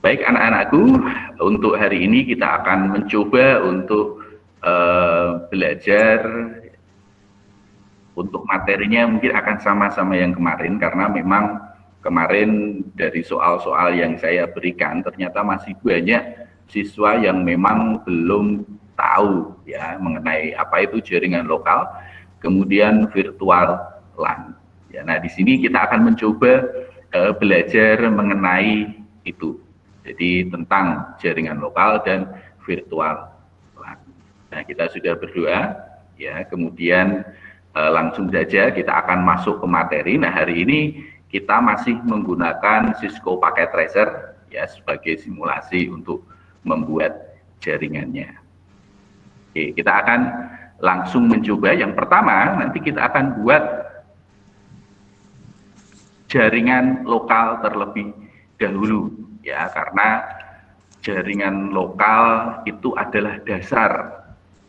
Baik anak-anakku, untuk hari ini kita akan mencoba untuk belajar. Untuk materinya mungkin akan sama-sama yang kemarin, karena memang kemarin dari soal-soal yang saya berikan ternyata masih banyak siswa yang memang belum tahu ya mengenai apa itu jaringan lokal, kemudian virtual LAN. Ya, nah di sini kita akan mencoba belajar mengenai itu. Jadi tentang jaringan lokal dan virtual LAN. Nah, kita sudah berdoa ya, kemudian langsung saja kita akan masuk ke materi. Nah, hari ini kita masih menggunakan Cisco Packet Tracer ya sebagai simulasi untuk membuat jaringannya. Oke, kita akan langsung mencoba. Yang pertama, nanti kita akan buat jaringan lokal terlebih dahulu ya, karena jaringan lokal itu adalah dasar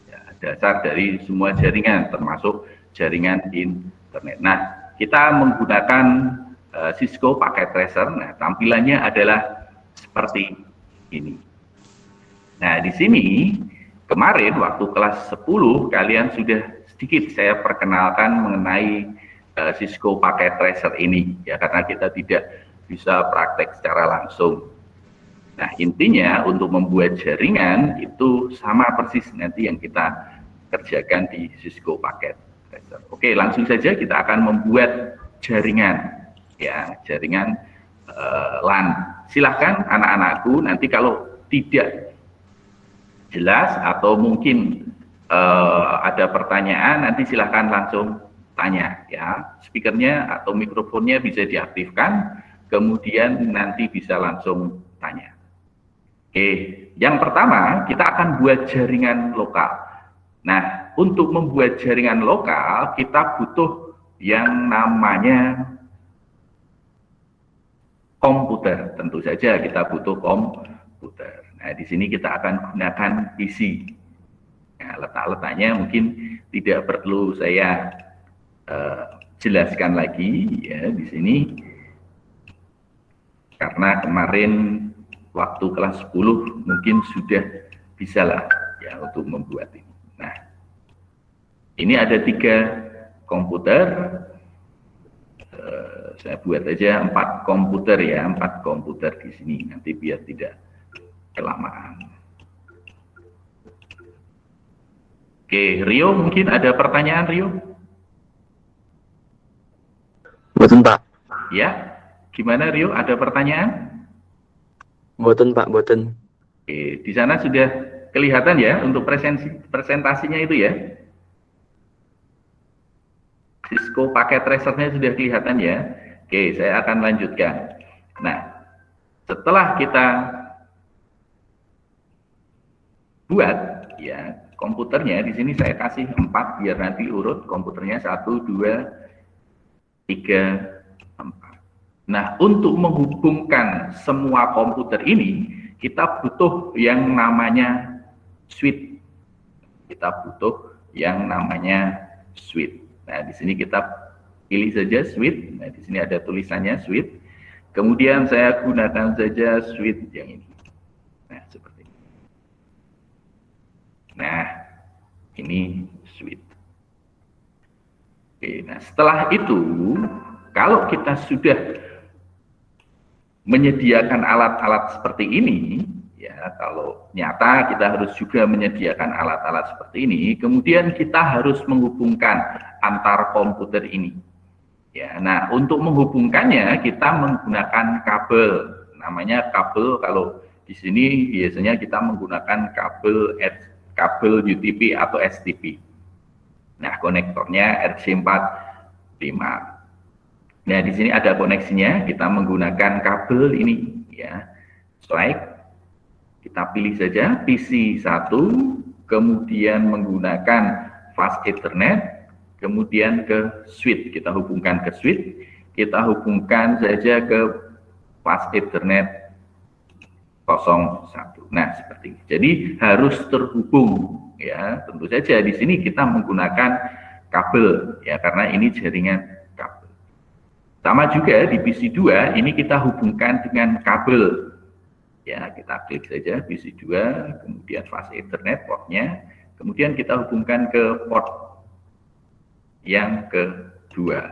ya, dasar dari semua jaringan termasuk jaringan internet. Nah, kita menggunakan Cisco Packet Tracer. Nah, tampilannya adalah seperti ini. Nah, di sini kemarin waktu kelas 10 kalian sudah sedikit saya perkenalkan mengenai Cisco Packet Tracer ini ya, karena kita tidak bisa praktek secara langsung. Nah, intinya untuk membuat jaringan itu sama persis nanti yang kita kerjakan di Cisco Packet Tracer. Oke, langsung saja kita akan membuat jaringan ya, jaringan LAN. Silahkan anak-anakku, nanti kalau tidak jelas atau mungkin ada pertanyaan, nanti silahkan langsung tanya ya. Speakernya atau mikrofonnya bisa diaktifkan, kemudian nanti bisa langsung tanya. Oke, yang pertama kita akan buat jaringan lokal. Nah, untuk membuat jaringan lokal kita butuh yang namanya komputer. Tentu saja kita butuh komputer. Nah, di sini kita akan gunakan PC. Nah, letak-letaknya mungkin tidak perlu saya jelaskan lagi ya di sini, karena kemarin waktu kelas 10 mungkin sudah bisa lah ya untuk membuat ini. Nah, ini ada 3 komputer. Saya buat aja 4 komputer ya, 4 komputer di sini nanti biar tidak kelamaan. Oke, Rio, mungkin ada pertanyaan, Rio? Boten, Pak. Ya, gimana Rio? Ada pertanyaan? Boten, Pak, boten. Oke, di sana sudah kelihatan ya untuk presentasinya itu ya? Cisco Packet Tracer-nya sudah kelihatan ya? Oke, saya akan lanjutkan. Nah, setelah kita buat ya komputernya, di sini saya kasih 4 biar nanti urut komputernya 1, 2, 3, 4. Nah, untuk menghubungkan semua komputer ini, kita butuh yang namanya switch. Kita butuh yang namanya switch. Nah, di sini kita pilih saja switch. Nah, di sini ada tulisannya switch. Kemudian saya gunakan saja switch yang ini. Nah, seperti ini. Nah, ini switch. Oke, nah setelah itu, kalau kita sudah menyediakan alat-alat seperti ini, ya kalau nyata kita harus juga menyediakan alat-alat seperti ini, kemudian kita harus menghubungkan antar komputer ini. Ya, nah untuk menghubungkannya kita menggunakan kabel, namanya kabel. Kalau di sini biasanya kita menggunakan kabel UTP atau STP. Nah, konektornya RJ45. Nah, di sini ada koneksinya, kita menggunakan kabel ini ya. Slide. Kita pilih saja PC 1, kemudian menggunakan fast Ethernet, kemudian ke switch. Kita hubungkan ke switch, kita hubungkan saja ke fast Ethernet 01. Nah, seperti ini. Jadi harus terhubung ya. Tentu saja di sini kita menggunakan kabel ya, karena ini jaringan kabel. Sama juga di PC2 ini kita hubungkan dengan kabel Ya, kita klik saja PC2, kemudian fast Ethernet portnya, kemudian kita hubungkan ke port yang kedua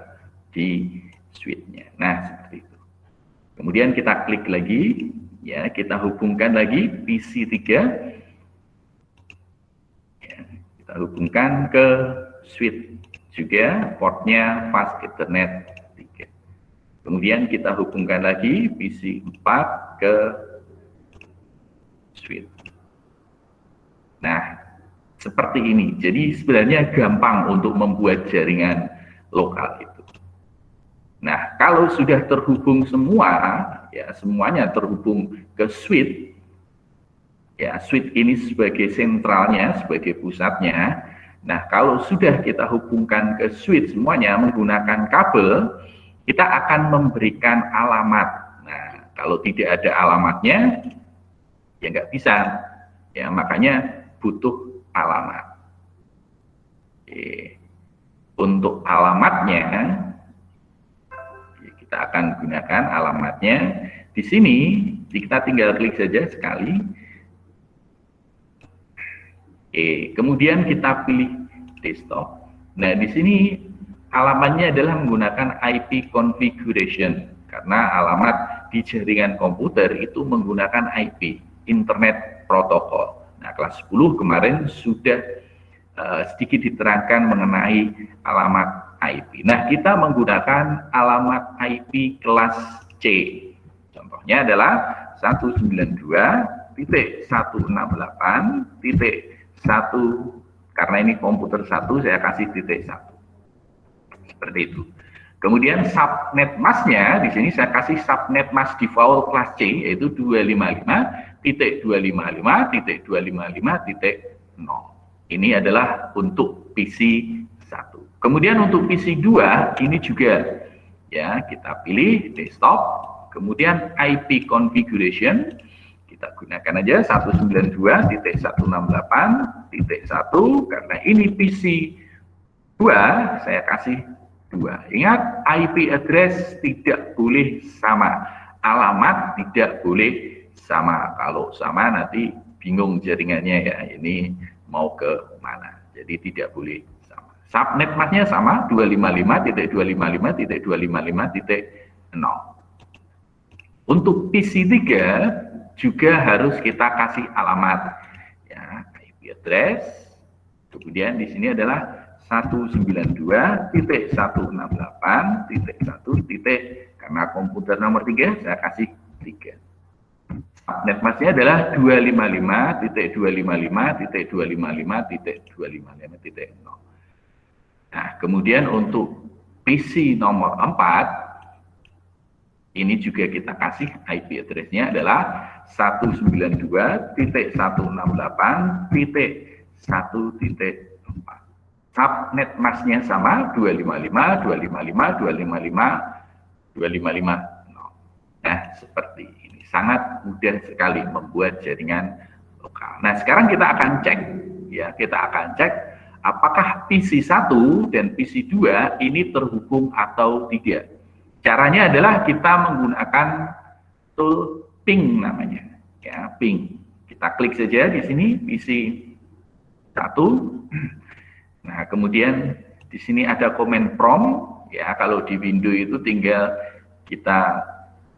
di switch-nya. Nah, seperti itu. Kemudian kita klik lagi, ya, kita hubungkan lagi PC3, ya, kita hubungkan ke switch juga, portnya fast Ethernet 3. Kemudian kita hubungkan lagi PC4 ke switch. Nah, seperti ini. Jadi sebenarnya gampang untuk membuat jaringan lokal itu. Nah, kalau sudah terhubung semua, ya semuanya terhubung ke switch, ya switch ini sebagai sentralnya, sebagai pusatnya. Nah, kalau sudah kita hubungkan ke switch semuanya menggunakan kabel, kita akan memberikan alamat. Nah, kalau tidak ada alamatnya, ya nggak bisa. Ya, makanya butuh alamat. Oke. Untuk alamatnya, ya kita akan gunakan alamatnya. Di sini, kita tinggal klik saja sekali. Oke, kemudian kita pilih desktop. Nah, di sini alamatnya adalah menggunakan IP configuration, karena alamat di jaringan komputer itu menggunakan IP, Internet Protocol. Nah, kelas 10 kemarin sudah sedikit diterangkan mengenai alamat IP. Nah, kita menggunakan alamat IP kelas C. Contohnya adalah 192.168.1, karena ini komputer 1, saya kasih titik 1. Seperti itu. Kemudian subnet masknya di sini saya kasih subnet mask default kelas C, yaitu 255.255.255.0. Ini adalah untuk PC 1. Kemudian untuk PC 2 ini juga, ya, kita pilih desktop, kemudian IP configuration, kita gunakan aja 192.168.1, karena ini PC 2, saya kasih 2. Ingat, IP address tidak boleh sama, alamat tidak boleh sama. Kalau sama nanti bingung jaringannya, ya, ini mau ke mana. Jadi tidak boleh sama. Subnet masknya sama, 255.255.255.0. Untuk PC 3 juga harus kita kasih alamat, ya, IP address. Kemudian di sini adalah 192.168.1, karena komputer nomor 3 saya kasih 3. Subnet masknya adalah 255.255.255.255.0. Nah, kemudian untuk PC nomor 4 ini juga kita kasih IP address-nya adalah 192.168.1.4. Subnet masknya sama, 255.255.255.0. Nah, seperti ini. Sangat mudah sekali membuat jaringan lokal. Nah, sekarang kita akan cek, ya, kita akan cek apakah PC 1 dan PC 2 ini terhubung atau tidak. Caranya adalah kita menggunakan tool ping namanya, ya, ping. Kita klik saja di sini PC 1. Nah, kemudian di sini ada command prompt, ya, kalau di Windows itu tinggal kita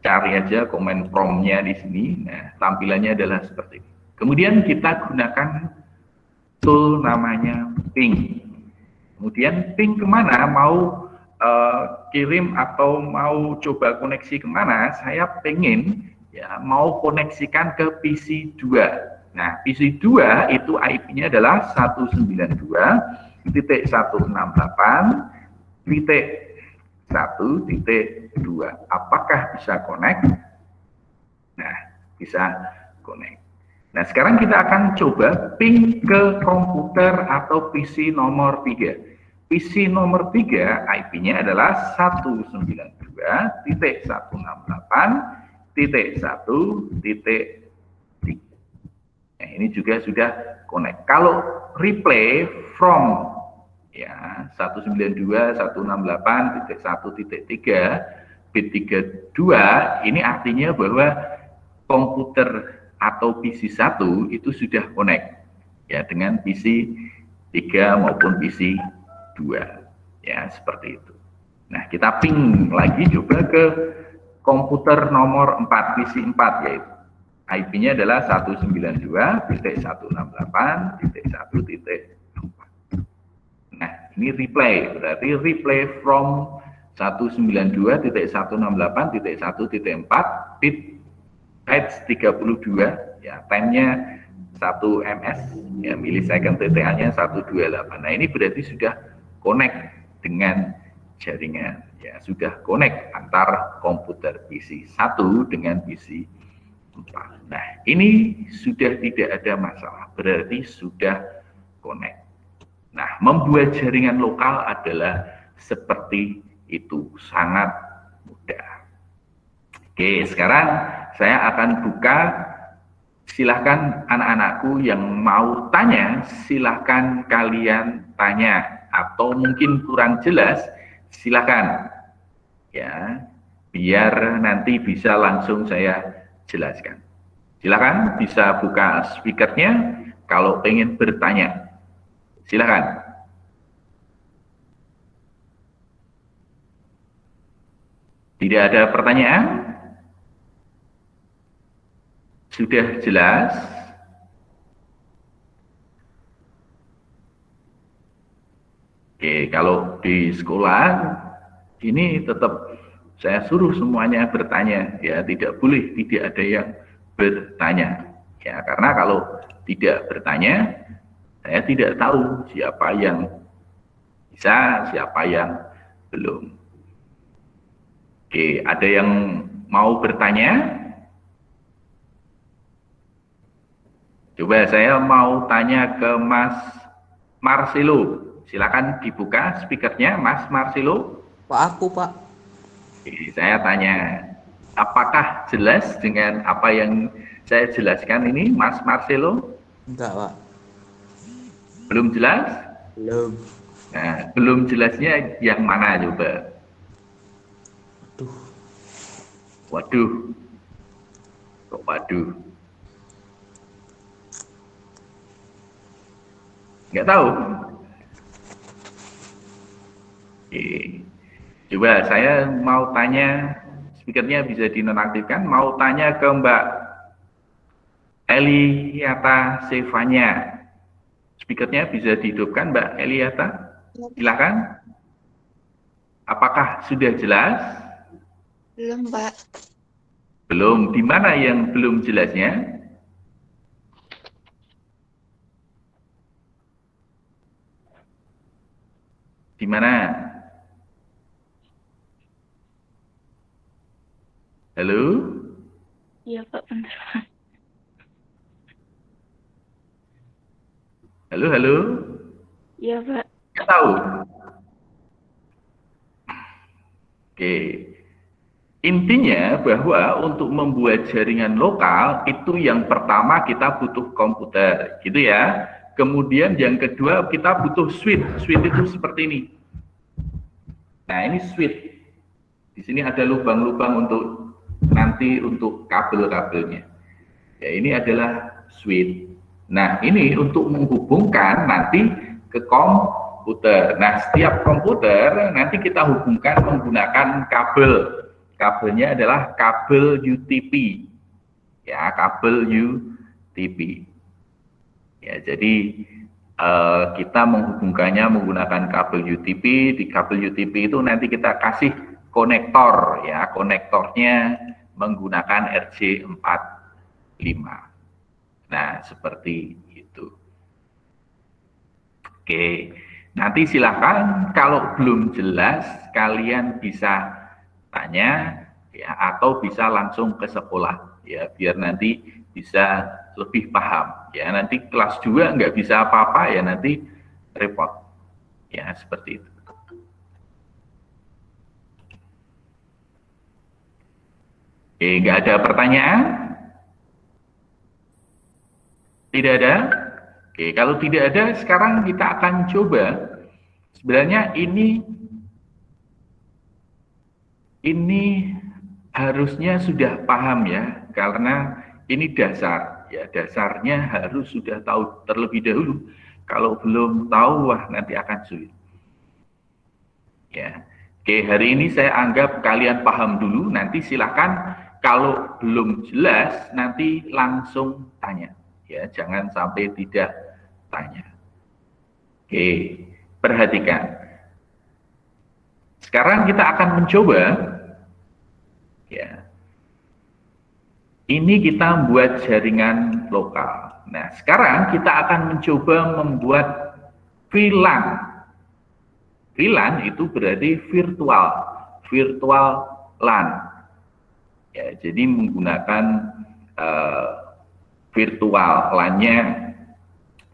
cari aja command prompt-nya di sini. Nah, tampilannya adalah seperti ini. Kemudian kita gunakan tool namanya ping. Kemudian ping kemana, mau kirim atau mau coba koneksi kemana, saya pengen, ya, mau koneksikan ke PC 2. Nah, PC 2 itu IP-nya adalah 192.168.1.2. Apakah bisa connect? Nah, bisa connect. Nah, sekarang kita akan coba ping ke komputer atau PC nomor 3. PC nomor 3 IP-nya adalah 192.168.1.3. Nah, ini juga sudah connect. Kalau replay from, ya, 192.168.1.3 bit 32, ini artinya bahwa komputer atau PC 1 itu sudah connect ya dengan PC 3 maupun PC 2 ya, seperti itu. Nah, kita ping lagi coba ke komputer nomor 4, PC 4, yaitu IP-nya adalah 192.168.1.4. Nah, ini replay, berarti replay from 192.168.1.4 bit H 32 ya, time-nya 1 ms ya, millisecond, TTA-nya 128. Nah, ini berarti sudah connect dengan jaringan ya, sudah connect antar komputer PC 1 dengan PC 4. Nah, ini sudah tidak ada masalah, berarti sudah connect. Nah, membuat jaringan lokal adalah seperti itu, sangat mudah. Oke, sekarang saya akan buka, silahkan anak-anakku yang mau tanya, silahkan kalian tanya, atau mungkin kurang jelas, silahkan ya, biar nanti bisa langsung saya jelaskan. Silahkan bisa buka speakernya kalau pengen bertanya, silahkan. Tidak ada pertanyaan? Sudah jelas? Oke, kalau di sekolah ini tetap saya suruh semuanya bertanya ya, tidak boleh tidak ada yang bertanya ya, karena kalau tidak bertanya saya tidak tahu siapa yang bisa, siapa yang belum. Oke, ada yang mau bertanya? Coba saya mau tanya ke Mas Marcelo. Silakan dibuka speakernya, Mas Marcelo. Pak, aku, Pak. Oke, saya tanya, apakah jelas dengan apa yang saya jelaskan ini, Mas Marcelo? Enggak, Pak. Belum jelas? Belum. Nah, belum jelasnya yang mana coba? Aduh. Waduh. Kok waduh? Nggak tahu? Oke. Coba saya mau tanya, speakernya bisa dinonaktifkan, mau tanya ke Mbak Eliata Sevanya. Speakernya bisa dihidupkan, Mbak Eliata? Silakan. Apakah sudah jelas? Belum, Pak. Belum. Di mana yang belum jelasnya? Di mana? Halo? Iya, Pak, benar. Halo, halo? Iya, Pak. Nggak tahu? Oke. Intinya bahwa untuk membuat jaringan lokal itu yang pertama kita butuh komputer, gitu ya. Kemudian yang kedua kita butuh switch. Switch itu seperti ini. Nah, ini switch. Di sini ada lubang-lubang untuk nanti untuk kabel-kabelnya. Ya, ini adalah switch. Nah, ini untuk menghubungkan nanti ke komputer. Nah, setiap komputer nanti kita hubungkan menggunakan kabel. Kabelnya adalah kabel UTP. Ya, kabel UTP. Ya, jadi kita menghubungkannya menggunakan kabel UTP. Di kabel UTP itu nanti kita kasih konektor, ya, konektornya menggunakan RJ45. Nah, seperti itu. Oke, nanti silahkan kalau belum jelas kalian bisa tanya, ya, atau bisa langsung ke sekolah, ya, biar nanti bisa lebih paham. Ya, nanti kelas 2 nggak bisa apa-apa, ya nanti repot. Ya, seperti itu. Oke, nggak ada pertanyaan? Tidak ada? Oke, kalau tidak ada, sekarang kita akan coba. Sebenarnya ini harusnya sudah paham ya, karena ini dasar, ya dasarnya harus sudah tahu terlebih dahulu. Kalau belum tahu, wah nanti akan sulit. Ya, oke, hari ini saya anggap kalian paham dulu. Nanti silakan kalau belum jelas nanti langsung tanya. Ya, jangan sampai tidak tanya. Oke, perhatikan. Sekarang kita akan mencoba, ya. Ini kita membuat jaringan lokal. Nah, sekarang kita akan mencoba membuat VLAN. VLAN itu berarti virtual LAN. Ya, jadi menggunakan virtual, LAN-nya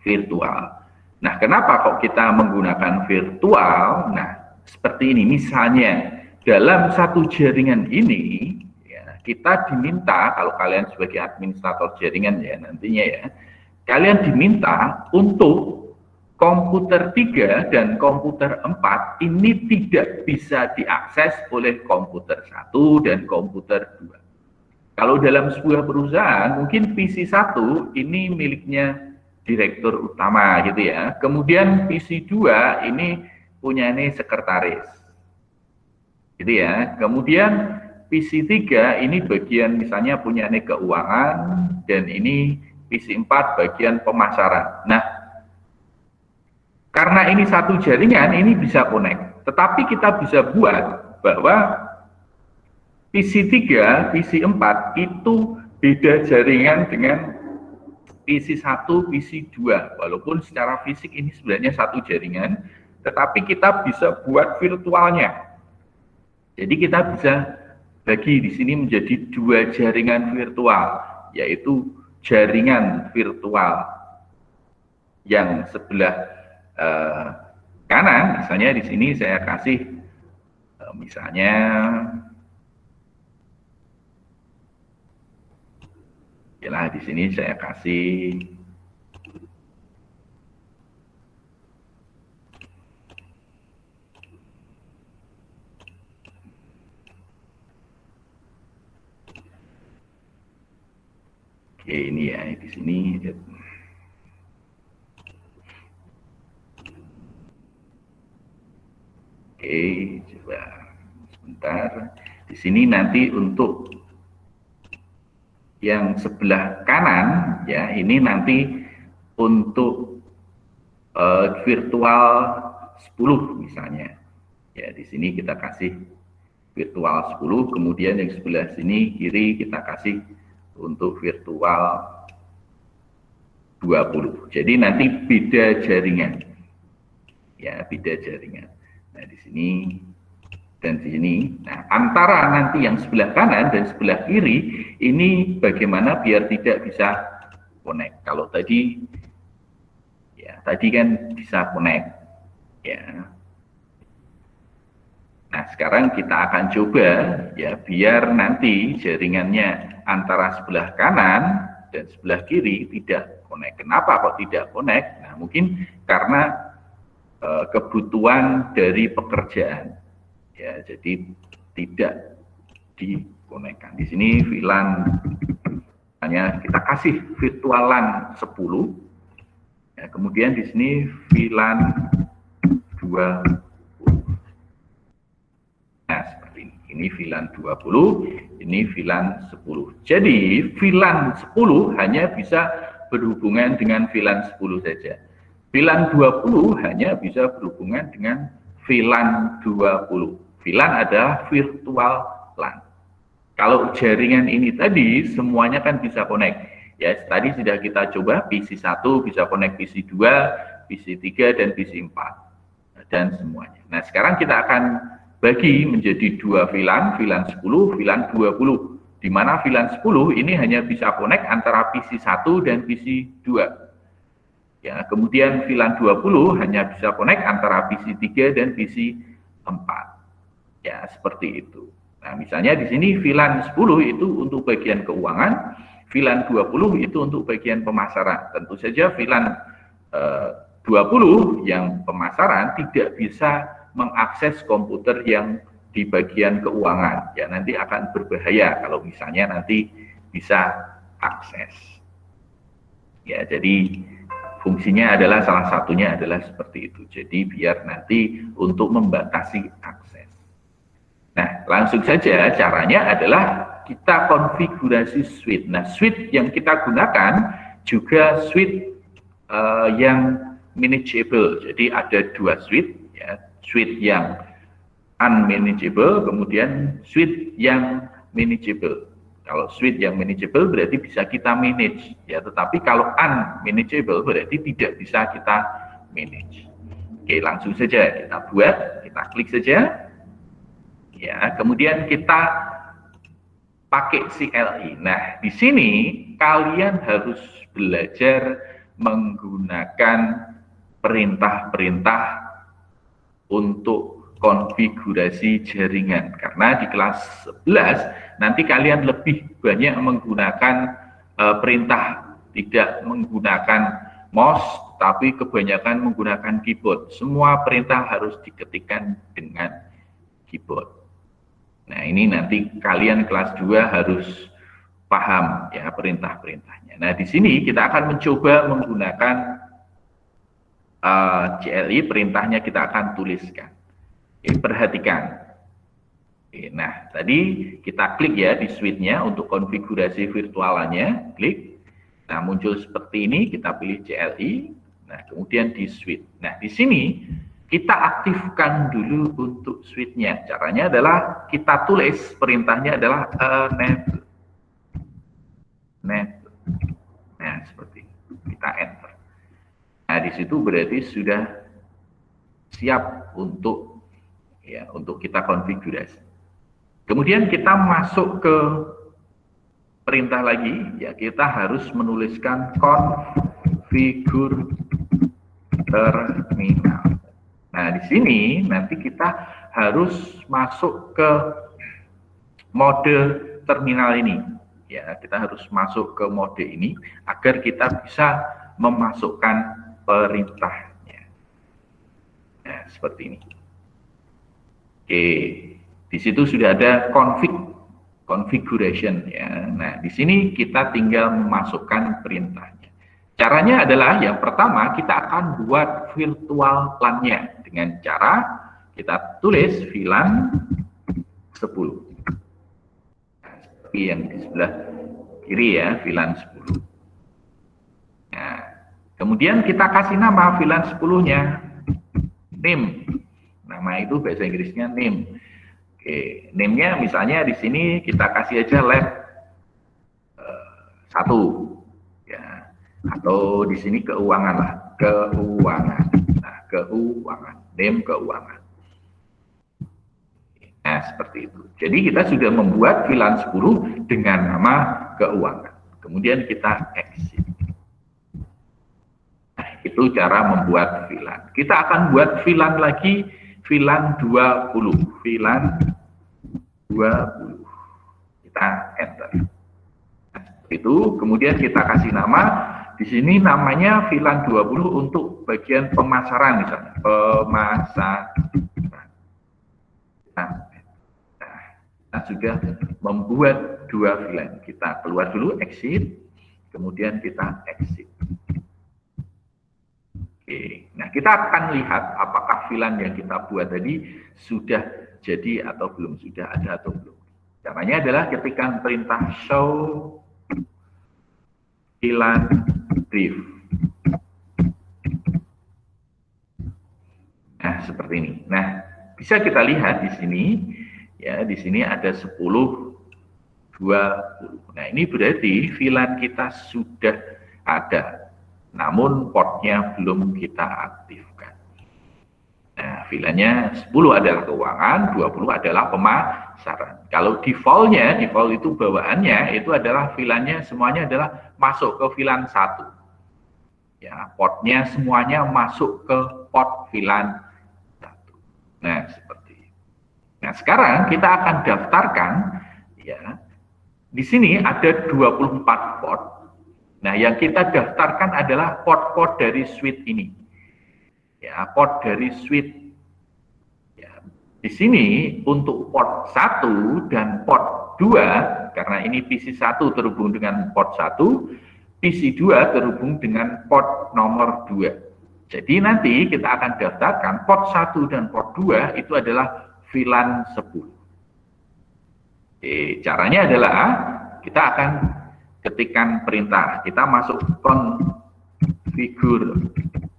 virtual. Nah, kenapa kok kita menggunakan virtual? Nah, seperti ini, misalnya dalam satu jaringan ini, ya, kita diminta, kalau kalian sebagai administrator jaringan ya nantinya ya, kalian diminta untuk komputer 3 dan komputer 4 ini tidak bisa diakses oleh komputer 1 dan komputer 2. Kalau dalam sebuah perusahaan, mungkin PC 1 ini miliknya direktur utama gitu ya. Kemudian PC 2 ini punyanya sekretaris. Gitu ya. Kemudian PC 3 ini bagian misalnya punyanya keuangan dan ini PC 4 bagian pemasaran. Nah, karena ini satu jaringan ini bisa connect. Tetapi kita bisa buat bahwa PC 3, PC 4 itu beda jaringan dengan PC 1, PC 2, walaupun secara fisik ini sebenarnya satu jaringan, tetapi kita bisa buat virtualnya. Jadi kita bisa bagi di sini menjadi dua jaringan virtual, yaitu jaringan virtual yang sebelah kanan, misalnya di sini saya kasih misalnya ya di sini saya kasih oke ini ya di sini oke coba sebentar di sini nanti untuk yang sebelah kanan ya ini nanti untuk virtual 10 misalnya ya di sini kita kasih virtual 10 kemudian yang sebelah sini kiri kita kasih untuk virtual 20 jadi nanti beda jaringan ya beda jaringan nah di sini dan di sini, nah antara nanti yang sebelah kanan dan sebelah kiri ini bagaimana biar tidak bisa connect. Kalau tadi, ya tadi kan bisa connect, ya. Nah sekarang kita akan coba ya biar nanti jaringannya antara sebelah kanan dan sebelah kiri tidak connect. Kenapa kok tidak connect? Nah mungkin karena kebutuhan dari pekerjaan. Ya, jadi tidak dikonekkan. Di sini VLAN hanya kita kasih virtual LAN 10. Ya, kemudian di sini VLAN 20. Nah, seperti ini. Ini VLAN 20, ini VLAN 10. Jadi, VLAN 10 hanya bisa berhubungan dengan VLAN 10 saja. VLAN 20 hanya bisa berhubungan dengan VLAN 20. VLAN adalah virtual LAN. Kalau jaringan ini tadi semuanya kan bisa connect. Ya, tadi sudah kita coba PC 1 bisa connect PC 2, PC 3 dan PC 4 dan semuanya. Nah, sekarang kita akan bagi menjadi dua VLAN, VLAN 10, VLAN 20. Di mana VLAN 10 ini hanya bisa connect antara PC 1 dan PC 2. Ya, kemudian VLAN 20 hanya bisa connect antara PC 3 dan PC 4. Ya, seperti itu. Nah, misalnya di sini VLAN 10 itu untuk bagian keuangan, VLAN 20 itu untuk bagian pemasaran. Tentu saja VLAN 20 yang pemasaran tidak bisa mengakses komputer yang di bagian keuangan. Ya, nanti akan berbahaya kalau misalnya nanti bisa akses. Ya, jadi fungsinya adalah salah satunya adalah seperti itu. Jadi biar nanti untuk membatasi akses. Nah, langsung saja caranya adalah kita konfigurasi switch. Nah, switch yang kita gunakan juga switch yang manageable. Jadi ada dua switch, ya, switch yang unmanageable, kemudian switch yang manageable. Kalau switch yang manageable berarti bisa kita manage, ya. Tetapi kalau unmanageable berarti tidak bisa kita manage. Oke, langsung saja kita buat, kita klik saja, ya. Kemudian kita pakai CLI. Nah, di sini kalian harus belajar menggunakan perintah-perintah untuk konfigurasi jaringan, karena di kelas 11 nanti kalian lebih banyak menggunakan perintah, tidak menggunakan mouse, tapi kebanyakan menggunakan keyboard. Semua perintah harus diketikkan dengan keyboard. Nah, ini nanti kalian kelas 2 harus paham, ya, perintah-perintahnya. Nah, di sini kita akan mencoba menggunakan CLI, perintahnya kita akan tuliskan. Perhatikan. Nah, tadi kita klik ya di switch-nya untuk konfigurasi virtualannya, klik. Nah, muncul seperti ini, kita pilih CLI. Nah, kemudian di switch. Nah, di sini kita aktifkan dulu untuk switch-nya. Caranya adalah kita tulis, perintahnya adalah enable. Nah, seperti itu. Kita enter. Nah, di situ berarti sudah siap untuk kita konfigurasi. Kemudian kita masuk ke perintah lagi, ya, kita harus menuliskan konfigur terminal. Nah, di sini nanti kita harus masuk ke mode terminal ini. Ya, kita harus masuk ke mode ini agar kita bisa memasukkan perintahnya. Nah, seperti ini. Oke, di situ sudah ada configuration, ya. Nah, di sini kita tinggal memasukkan perintahnya. Caranya adalah yang pertama kita akan buat virtual LAN-nya dengan cara kita tulis VLAN 10. Nah, seperti yang di sebelah kiri ya, VLAN 10. Nah, kemudian kita kasih nama VLAN 10-nya name. Nama itu bahasa Inggrisnya name. Oke, name-nya misalnya di sini kita kasih aja lab 1, ya, atau di sini keuangan lah, keuangan. Nah, keuangan, name keuangan. Nah, seperti itu. Jadi kita sudah membuat VLAN 10 dengan nama keuangan. Kemudian kita exit. Nah, itu cara membuat VLAN. Kita akan buat VLAN lagi. VLAN 20, VLAN 20, kita enter. Nah, itu kemudian kita kasih nama, di sini namanya VLAN 20 untuk bagian pemasaran misalnya, pemasaran. Nah, kita sudah membuat 2 VLAN, kita keluar dulu, exit, kemudian kita exit. Oke, nah kita akan lihat apakah VLAN yang kita buat tadi sudah jadi atau belum, sudah ada atau belum. Caranya adalah ketikkan perintah show VLAN brief. Nah, seperti ini. Nah, bisa kita lihat di sini, ya, di sini ada 10, 20. Nah, ini berarti VLAN kita sudah ada. Namun portnya belum kita aktifkan. Nah, VLAN-nya 10 adalah keuangan, 20 adalah pemasaran. Kalau default-nya, default itu bawaannya itu adalah VLAN-nya semuanya adalah masuk ke VLAN 1. Ya, portnya semuanya masuk ke port VLAN 1. Nah, seperti itu. Nah, sekarang kita akan daftarkan, ya. Di sini ada 24 port. Nah, yang kita daftarkan adalah port-port dari switch ini. Ya, port dari switch. Ya, di sini untuk port 1 dan port 2, karena ini PC1 terhubung dengan port 1, PC2 terhubung dengan port nomor 2. Jadi nanti kita akan daftarkan port 1 dan port 2 itu adalah VLAN 10. Caranya adalah kita akan ketikkan perintah. Kita masuk konfigur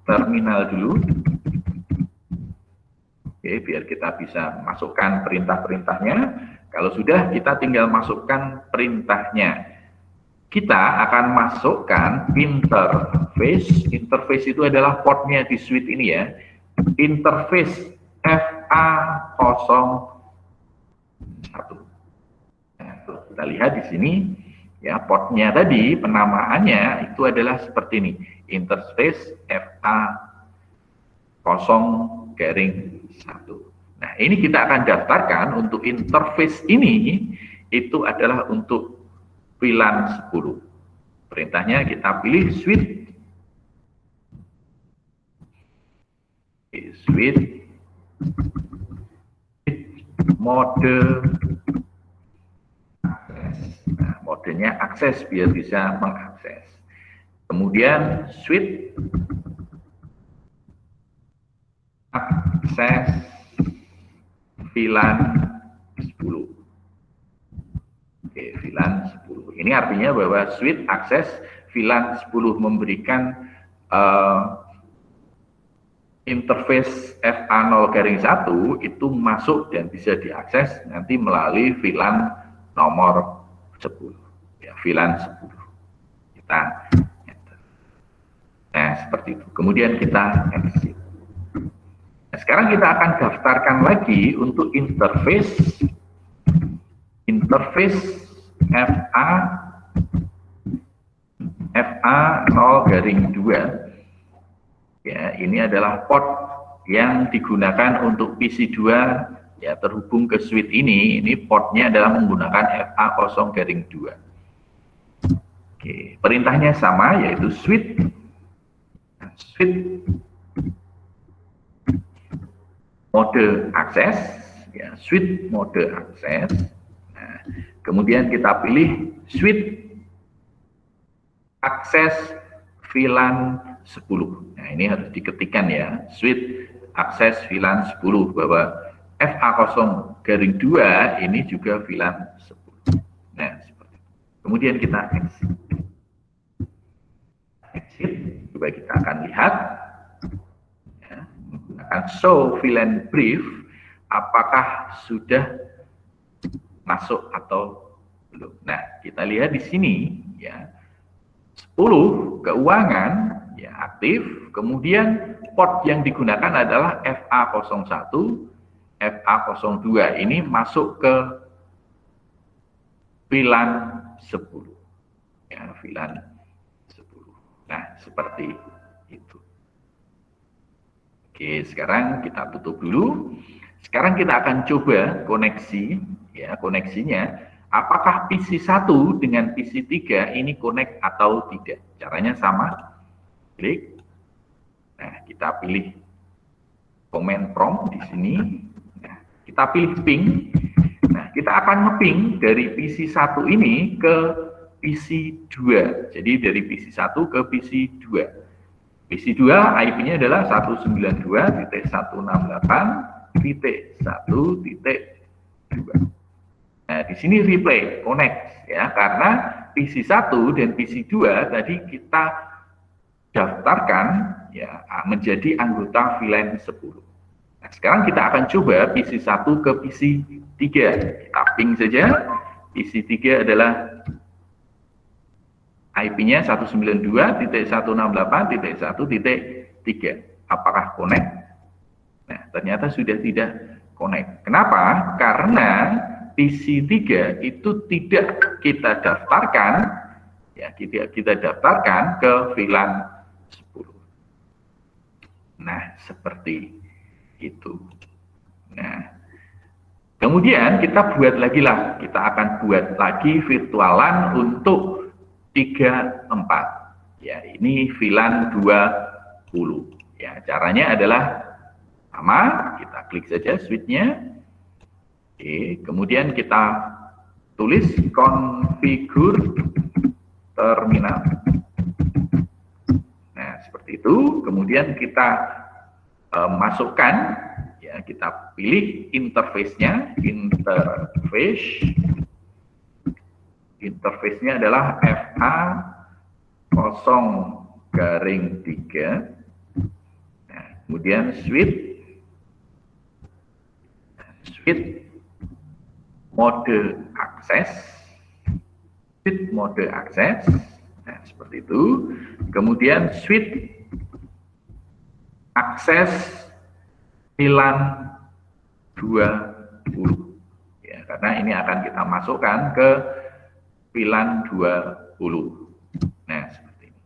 terminal dulu. Oke, biar kita bisa masukkan perintah-perintahnya. Kalau sudah, kita tinggal masukkan perintahnya. Kita akan masukkan interface. Interface itu adalah portnya di suite ini ya. Interface FA01. Nah, kita lihat di sini ya, portnya tadi penamaannya itu adalah seperti ini. Interface FA01. Nah, ini kita akan daftarkan untuk interface ini itu adalah untuk VLAN 10. Perintahnya kita pilih switch mode akses. Nah, modenya akses biar bisa mengakses. Kemudian switch akses VLAN 10. Oke, VLAN 10. Ini artinya bahwa switch akses VLAN 10 memberikan interface FA0-1 itu masuk dan bisa diakses nanti melalui VLAN nomor 10. Ya, VLAN 10. Kita enter. Nah, seperti itu. Kemudian kita exit. Nah, sekarang kita akan daftarkan lagi untuk interface FA0-2. Ya, ini adalah port yang digunakan untuk PC2 ya, terhubung ke suite ini. Ini portnya adalah menggunakan FA0-2. Oke, perintahnya sama, yaitu switch mode akses, ya, switch mode akses. Nah, kemudian kita pilih switch akses VLAN 10. Nah, ini harus diketikkan ya, switch akses VLAN 10, bahwa FA0-2 ini juga VLAN 10. Nah, seperti itu. Kemudian kita exit. Coba kita akan lihat. Akan show VLAN brief apakah sudah masuk atau belum. Nah, kita lihat di sini ya, 10 keuangan ya aktif, kemudian port yang digunakan adalah FA01, FA02 ini masuk ke VLAN 10 ya, VLAN 10. Nah, seperti itu. Oke, sekarang kita tutup dulu. Sekarang kita akan coba koneksi, ya, koneksinya. Apakah PC1 dengan PC3 ini connect atau tidak? Caranya sama. Klik. Nah, kita pilih command prompt di sini. Nah, kita pilih ping. Nah, kita akan nge-ping dari PC1 ini ke PC2. Jadi dari PC1 ke PC2. PC2 IP-nya adalah 192.168.1.2. Nah, di sini replay connect ya, karena PC1 dan PC2 tadi kita daftarkan ya menjadi anggota VLAN 10. Nah, sekarang kita akan coba PC1 ke PC3. Kita ping saja. PC3 adalah IP-nya 192.168.1.3. Apakah connect? Nah, ternyata sudah tidak connect. Kenapa? Karena PC3 itu tidak kita daftarkan, ya, kita daftarkan ke VLAN 10. Nah, seperti itu. Nah, kemudian kita buat lagi lah, kita akan buat lagi virtualan untuk 34. Ya, ini VLAN 20. Ya, caranya adalah sama, kita klik saja switch-nya. Oke, kemudian kita tulis konfigur terminal. Nah, seperti itu. Kemudian kita masukkan, ya, kita pilih interface-nya. Interface-nya adalah FA 0-3. Nah, kemudian switch mode akses. Nah, seperti itu. Kemudian switch akses VLAN 20. Ya, karena ini akan kita masukkan ke VLAN 20. Nah, seperti ini.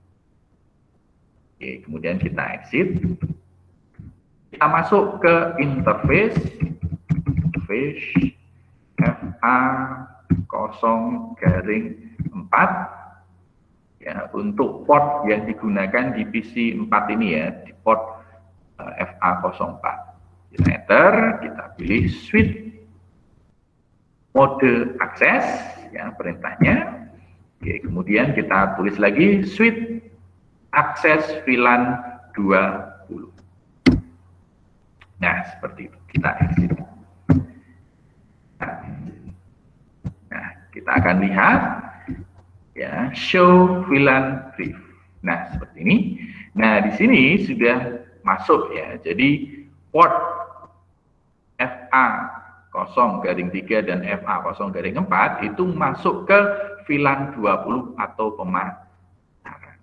Oke, kemudian kita exit. Kita masuk ke interface FA 0-4. Ya, untuk port yang digunakan di PC 4 ini, ya, di port FA 04. Kita enter, kita pilih switch mode akses, ya, perintahnya. Oke, kemudian kita tulis lagi switch akses VLAN 20. Nah, seperti itu. Kita exit. Nah, kita akan lihat, ya, show VLAN brief. Nah, seperti ini. Nah, di sini sudah masuk, ya. Jadi port FA 0-3 dan FA 0-4 itu masuk ke VLAN 20 atau pemasaran.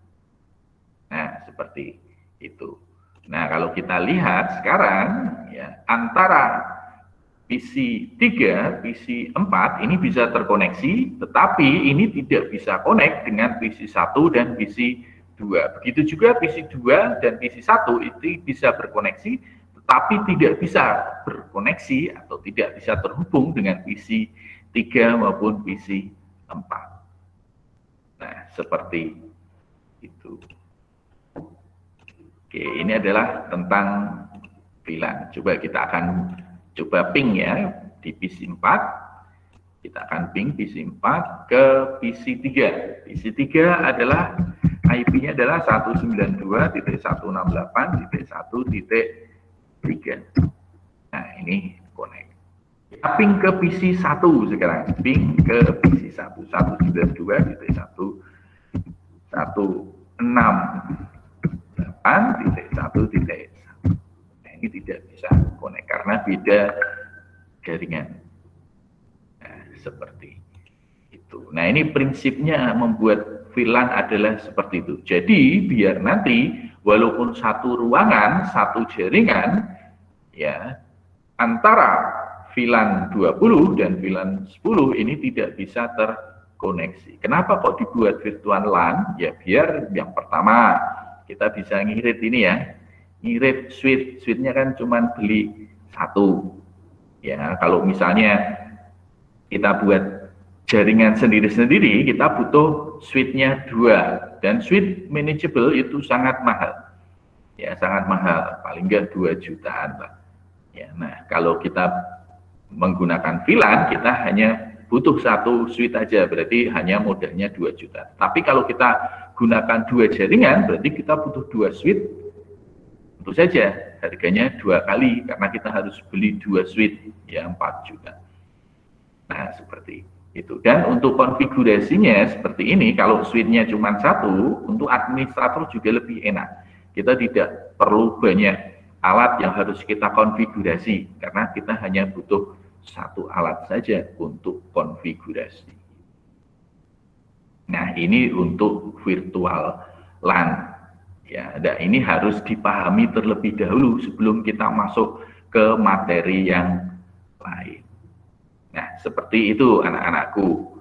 Nah, seperti itu. Nah, kalau kita lihat sekarang, ya, antara PC 3, PC 4 ini bisa terkoneksi, tetapi ini tidak bisa connect dengan PC 1 dan PC 2. Begitu juga PC 2 dan PC 1 itu bisa berkoneksi, tetapi tidak bisa berkoneksi atau tidak bisa terhubung dengan PC 3 maupun PC 4. Nah, seperti itu. Oke, ini adalah tentang VLAN. Coba kita akan coba ping, ya, di PC 4. Kita akan ping PC 4 ke PC 3. PC 3 adalah IP-nya adalah 192.168.1.3. Nah, ini connect. Kita ping ke PC 1 sekarang. Ping ke PC 1, 192.168.1.1. Nah, ini tidak bisa connect karena beda jaringan. Nah, seperti itu. Nah, ini prinsipnya membuat VLAN adalah seperti itu. Jadi, biar nanti walaupun satu ruangan, satu jaringan, ya, antara VLAN 20 dan VLAN 10 ini tidak bisa terkoneksi. Kenapa kok dibuat virtual LAN? Ya, biar yang pertama kita bisa ngirit ini, ya. Ngirit switch-nya kan cuma beli satu. Ya, kalau misalnya kita buat jaringan sendiri-sendiri, kita butuh switch-nya 2, dan switch manageable itu sangat mahal. Ya, sangat mahal, paling enggak 2 jutaan, Pak. Ya, nah, kalau kita menggunakan VLAN, kita hanya butuh satu switch aja, berarti hanya modalnya 2 juta. Tapi kalau kita gunakan 2 jaringan, berarti kita butuh 2 switch. Tentu saja harganya 2 kali, karena kita harus beli 2 switch, ya, 4 juta. Nah, seperti itu. Dan untuk konfigurasinya seperti ini, kalau switch-nya cuma 1, untuk administrator juga lebih enak. Kita tidak perlu banyak alat yang harus kita konfigurasi, karena kita hanya butuh 1 alat saja untuk konfigurasi. Nah, ini untuk virtual LAN. Ya, nah, ini harus dipahami terlebih dahulu sebelum kita masuk ke materi yang lain. Nah, seperti itu anak-anakku.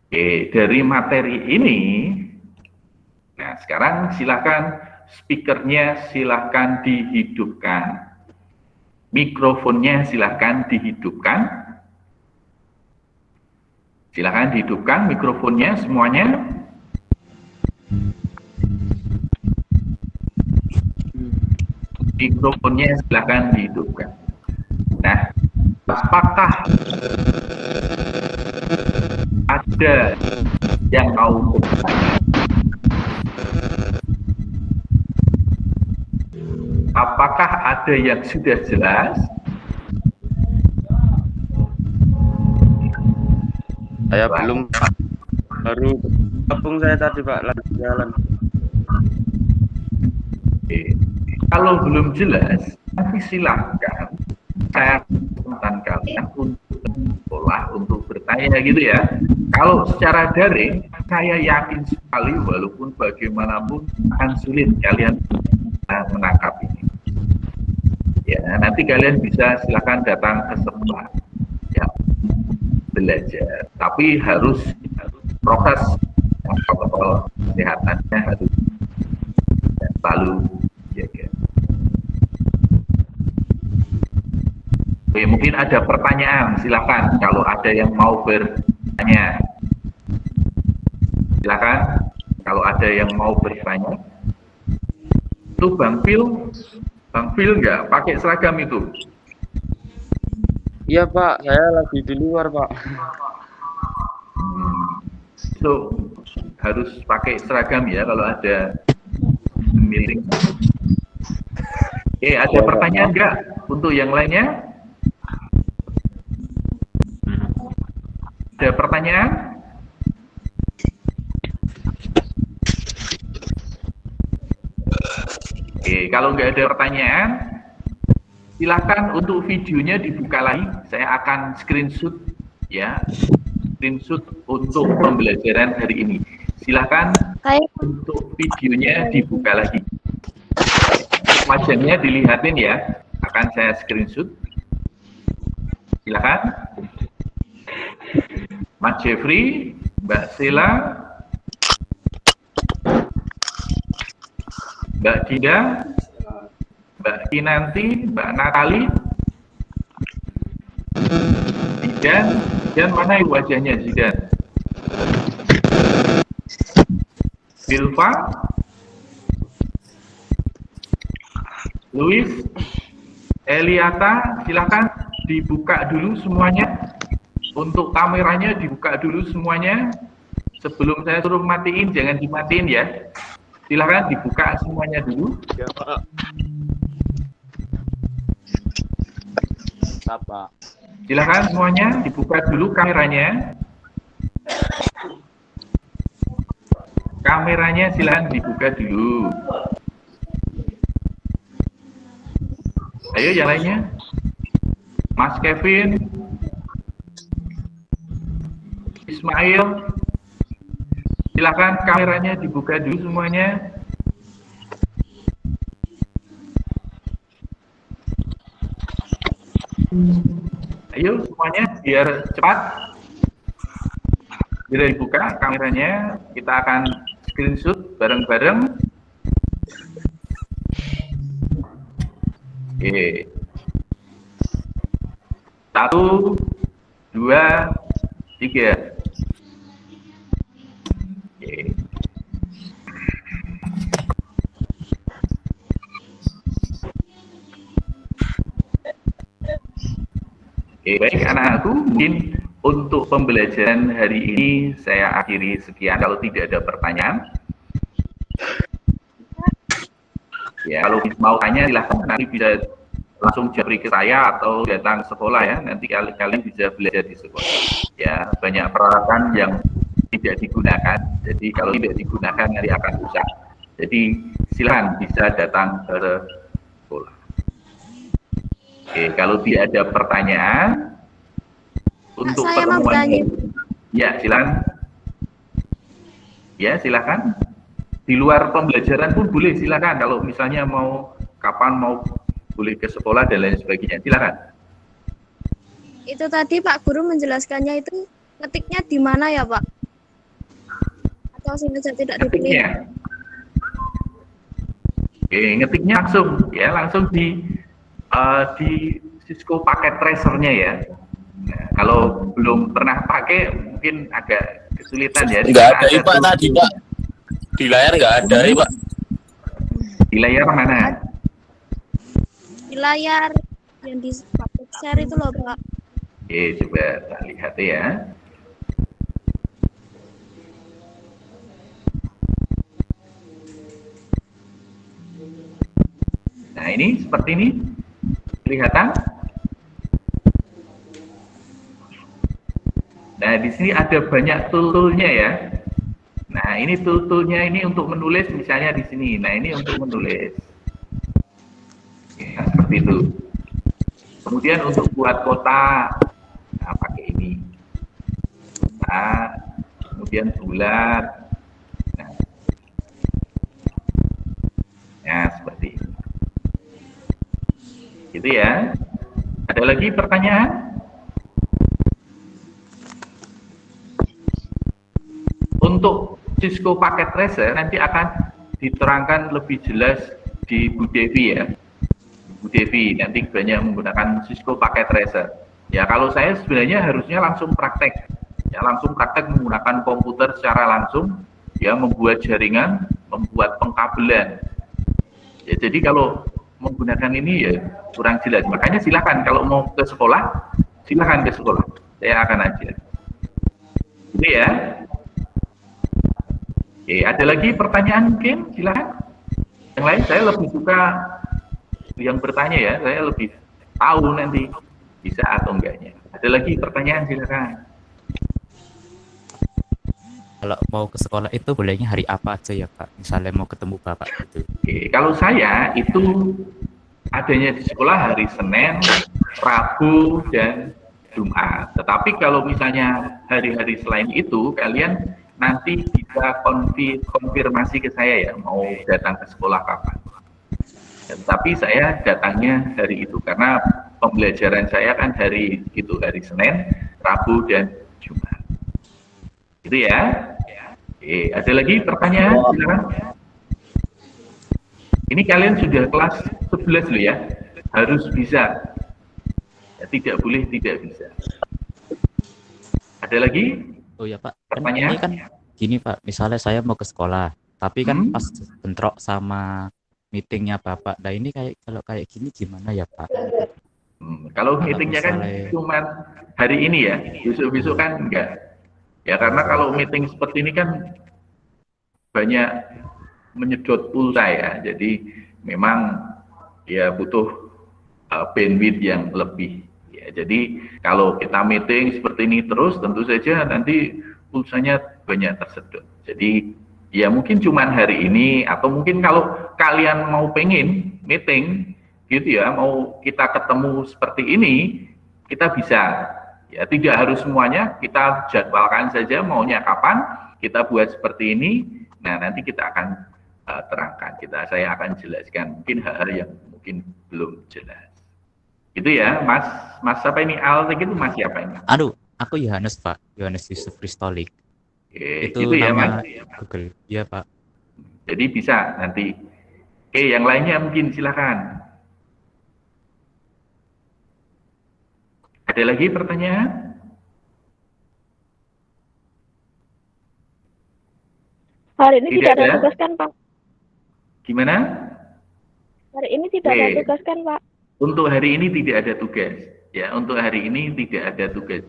Oke, dari materi ini, nah, sekarang silakan speakernya silakan dihidupkan. Mikrofonnya silakan dihidupkan. Silakan dihidupkan mikrofonnya semuanya. Mikrofonnya silakan dihidupkan. Nah, apakah ada yang mau bertanya? Apakah ada yang sudah jelas? Saya belum, Pak. Baru gabung saya tadi, Pak, lagi jalan. Oke. Kalau belum jelas, nanti silahkan saya kesempatan kalian untuk sekolah untuk bertanya gitu ya. Kalau secara daring, saya yakin sekali walaupun bagaimanapun akan sulit kalian menangkap ini. Ya, nanti kalian bisa silakan datang ke sekolah ya, belajar. Tapi harus prokes protokol kesehatannya harus selalu jaga. Oke, mungkin ada pertanyaan, silakan kalau ada yang mau bertanya. Silakan kalau ada yang mau bertanya. Itu Bang Phil nggak pakai seragam itu? Iya, Pak, saya lagi di luar, Pak. So, harus pakai seragam ya kalau ada meeting. Oke, ada pertanyaan nggak untuk yang lainnya? Ada pertanyaan? Oke, kalau nggak ada pertanyaan, silakan untuk videonya dibuka lagi. Saya akan screenshot ya, screenshot untuk pembelajaran hari ini. Silakan untuk videonya dibuka lagi. Wajahnya dilihatin ya, akan saya screenshot. Silakan. Mas Jeffrey, Mbak Sela, Mbak Dida, Mbak Kinanti, Mbak Natali, Zidan mana wajahnya Zidan? Bilva, Luis, Eliata, silakan dibuka dulu semuanya. Untuk kameranya dibuka dulu semuanya. Sebelum saya suruh matiin, jangan dimatiin ya. Silakan dibuka semuanya dulu. Ya, Pak. Pak. Silakan semuanya dibuka dulu kameranya. Kameranya silakan dibuka dulu. Ayo yang lainnya. Mas Kevin, Ismail, silakan kameranya dibuka dulu semuanya. Ayo semuanya biar cepat. Bila dibuka kameranya, kita akan screenshot bareng-bareng. Oke. 1, 2, 3. Oke. Oke, baik anak-anakku, mungkin untuk pembelajaran hari ini saya akhiri sekian. Kalau tidak ada pertanyaan, ya kalau mau tanya silahkan nanti bisa langsung japri ke saya atau datang sekolah ya. Nanti kalian bisa belajar di sekolah. Ya, banyak peralatan yang tidak digunakan. Jadi kalau tidak digunakan nanti akan rusak. Jadi silahkan bisa datang ke sekolah. Oke, kalau tidak ada pertanyaan untuk pertemuan ini, ya silakan. Ya silakan. Di luar pembelajaran pun boleh, silakan. Kalau misalnya mau kapan mau boleh ke sekolah dan lain sebagainya, silakan. Itu tadi Pak Guru menjelaskannya itu ngetiknya di mana ya Pak? Atau sengaja tidak dipilih? Oke, ngetiknya langsung di Cisco paket tracernya ya. Nah, kalau belum pernah pakai mungkin agak kesulitan ya. Nggak ada Pak tadi Pak. Di layar nggak ada Pak. Di layar mana? Di layar yang di paket share itu loh Pak. Oke, coba kita lihat ya. Nah, ini seperti ini. Kelihatan? Nah, di sini ada banyak tool-toolnya ya. Nah, ini tool-toolnya ini untuk menulis misalnya di sini. Nah, ini untuk menulis. Ya, seperti itu. Kemudian untuk buat kotak, nah, pakai ini. Nah, kemudian bulat. Nah, seperti ini. Gitu ya. Ada lagi pertanyaan? Untuk Cisco Packet Tracer nanti akan diterangkan lebih jelas di Bu Devi ya. Bu Devi nanti banyak menggunakan Cisco Packet Tracer. Ya, kalau saya sebenarnya harusnya langsung praktek. Ya, langsung praktek menggunakan komputer secara langsung, ya, membuat jaringan, membuat pengkabelan. Ya, jadi kalau menggunakan ini ya kurang jelas. Makanya silakan kalau mau ke sekolah, silakan ke sekolah. Saya akan ajar. Ini ya. Oke, ada lagi pertanyaan mungkin? Silakan. Yang lain saya lebih suka yang bertanya ya. Saya lebih tahu nanti bisa atau enggaknya. Ada lagi pertanyaan? Silakan. Kalau mau ke sekolah itu bolehnya hari apa aja ya Pak? Misalnya mau ketemu Bapak gitu. Oke, kalau saya itu adanya di sekolah hari Senin, Rabu, dan Jumat. Tetapi kalau misalnya hari-hari selain itu, kalian nanti bisa konfirmasi ke saya ya, mau datang ke sekolah kapan. Tetapi saya datangnya hari itu, karena pembelajaran saya kan hari itu, hari Senin, Rabu, dan Jumat. Gitu ya. Oke, ada lagi pertanyaan? Silakan. Ini kalian sudah kelas 11 loh ya, harus bisa. Ya, tidak boleh tidak bisa. Ada lagi? Oh ya Pak, Pertanyaan? ini kan gini Pak, misalnya saya mau ke sekolah, tapi kan pas bentrok sama meetingnya Bapak. Nah ini kalau kayak gini gimana ya Pak? Kalau meetingnya misalnya... kan cuma hari ini ya, besok-besok kan enggak. Ya karena kalau meeting seperti ini kan banyak menyedot pulsa ya, jadi memang ya butuh bandwidth yang lebih. Ya, jadi kalau kita meeting seperti ini terus, tentu saja nanti pulsanya banyak tersedot. Jadi ya mungkin cuma hari ini, atau mungkin kalau kalian mau pengen meeting gitu ya, mau kita ketemu seperti ini, kita bisa. Ya, tidak harus semuanya, kita jadwalkan saja maunya kapan, kita buat seperti ini. Nah, nanti kita akan terangkan, saya akan jelaskan mungkin hal-hal yang mungkin belum jelas. Itu ya, Mas siapa ini? Al itu Mas siapa ini? Aduh, aku Yohanes Pak, Yohanes Yusuf Kristolik. Itu gitu ya, nama Mas? Google. Iya Pak. Jadi bisa nanti. Oke, yang lainnya mungkin silakan. Ada lagi pertanyaan? Hari ini tidak ada ada tugas kan, Pak? Gimana? Hari ini tidak ada tugas kan, Pak? Untuk hari ini tidak ada tugas. Ya, untuk hari ini tidak ada tugas.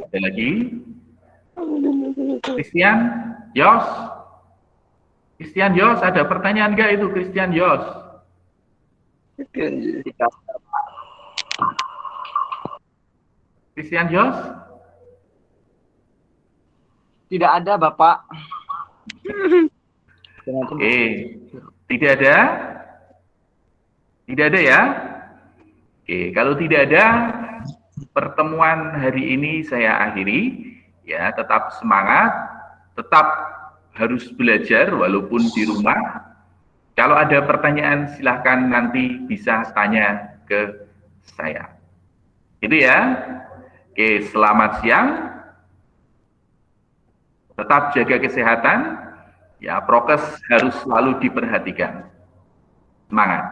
Ada lagi? Christian, Yos? Christian Yos, ada pertanyaan nggak itu Christian Yos? Christian Yos? Tidak ada, Bapak. Tidak ada? Tidak ada ya? Oke, kalau tidak ada, pertemuan hari ini saya akhiri. Ya, tetap semangat, tetap harus belajar walaupun di rumah. Kalau ada pertanyaan silahkan nanti bisa tanya ke saya. Itu ya. Oke, selamat siang. Tetap jaga kesehatan. Ya, prokes harus selalu diperhatikan. Semangat.